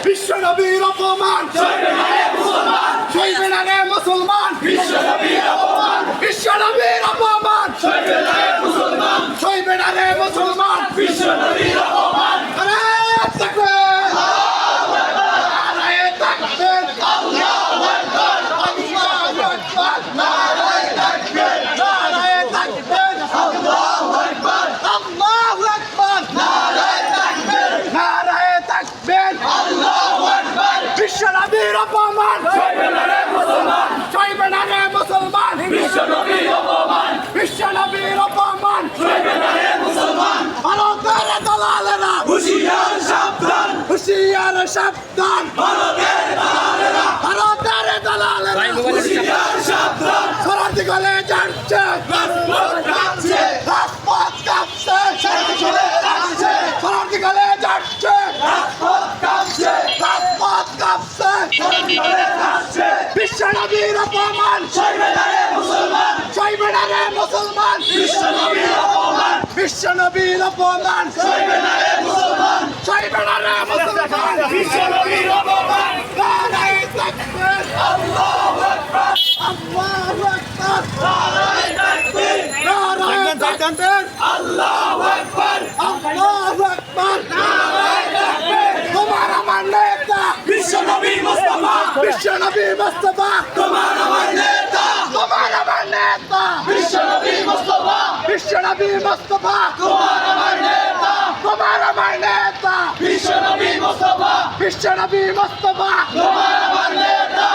বিশ্বনবীর অপমান সইবে না রে মুসলমান, বিশ্বনবীর অপমান বিশ্বনবীর অপমান সইবে না রে মুসলমান, সইবে না রে মুসলমান বিশ্বনবীর অপমান। আরে তাকবীর নারায়ে তাকবীর আল্লাহু আকবার আল্লাহু আকবার নারায়ে তাকবীর নারায়ে তাকবীর আল্লাহু আকবার আল্লাহু আকবার নারায়ে তাকবীর নারায়ে তাকবীর আল্লাহু আকবার। বিশ্বনবীর অপমান সইবে না রে মুসলমান, সইবে না রে মুসলমান বিশ্বনবীর অপমান, বিশ্বনবীর অপমান সইবে না রে মুসলমান। ভারতের দালালেরা হুঁশিয়ার সাবধান, হুঁশিয়ার সাবধান ভারতের দালালেরা, ভারতের দালালেরা হুঁশিয়ার সাবধান। সরাসরি গলে যাচ্ছে রাজপথ কাঁপছে, রাজপথ কাঁপছে সাথে চলে যাচ্ছে, সরাসরি গলে যাচ্ছে রাজপথ কাঁপছে, রাজপথ কাঁপছে সরাসরি গলে যাচ্ছে। বিশ্বনবীর অপমান সইবে না রে মুসলমান, সইবে না রে মুসলমান বিশ্বনবীর অপমান, বিশ্বনবীর অপমান সইবে না রে মুসলমান, সইবে না রে মুসলমান বিশ্বনবীর অপমান। নারায়ে তাকবীর আল্লাহু আকবার আল্লাহু আকবার নারায়ে তাকবীর নারায়ে তাকবীর আল্লাহু আকবার আল্লাহু আকবার নারায়ে তাকবীর। তোমার আমার নেতা বিশ্বনবী মুস্তাফা, বিশ্বনবী মুস্তাফা তোমার আমার নেতা, তোমার আমার নেতা বিশ্বনবী মুস্তাফা, বিশ্বনবী মুস্তাফা তোমার আমার নেতা, তোমার আমার নেতা বিশ্বনবী মুস্তাফা, বিশ্বনবী মুস্তাফা তোমার আমার নেতা।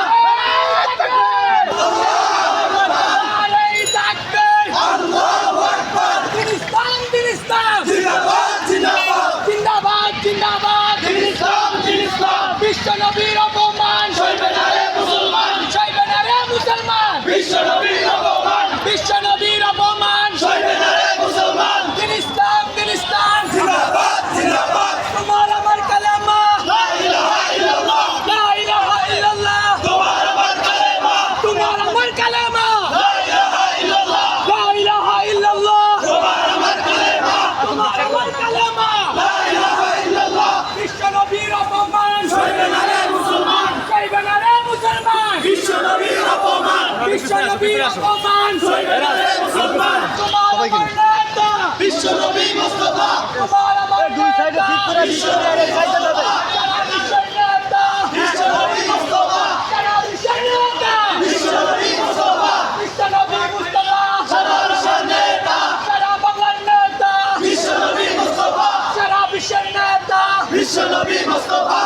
নারায়ে তাকবীর আল্লাহু আকবার ইসলাম ইসলাম জিন্দাবাদ জিন্দাবাদ জিন্দাবাদ জিন্দাবাদ ইসলাম ইসলাম। বিশ্বনবীর অপমান সইবে না রে মুসলমান, সইবে না রে মুসলমান বিশ্বনবীর অপমান, বিশ্বনবীর অপমান সইবে না রে মুসলমান। ইসলাম ইসলাম জিন্দাবাদ জিন্দাবাদ তোমার আমার কালেমা লা ইলাহা ইল্লাল্লাহ, লা ইলাহা ইল্লাল্লাহ তোমার আমার কালেমা, তোমার আমার কালেমা লা ইলাহা ইল্লাল্লাহ, লা ইলাহা ইল্লাল্লাহ তোমার আমার কালেমা, তোমার আমার কালেমা লা ইলাহা ইল্লাল্লাহ। বিশ্বনবীর অপমান সইবে না রে মুসলমান, সইবে না রে মুসলমান বিশ্বনবীর অপমান, বিশ্বনবীর অপমান সইবে না রে মুসলমান। তোমার আমার নেতা বিশ্বনবী মুস্তাফা, তোমার আমার দুই সাইডে ঠিক করে বিশ্বনবী মুস্তাফা, সারা বিশ্বের নেতা বিশ্বনবী মুস্তাফা, সারা বিশ্বের নেতা বিশ্বনবী মুস্তাফা, বিশ্বনবী মুস্তাফা সারা বিশ্বের নেতা, সারা বাংলার নেতা বিশ্বনবী মুস্তাফা, সারা বিশ্বের নেতা বিশ্বনবী মুস্তাফা।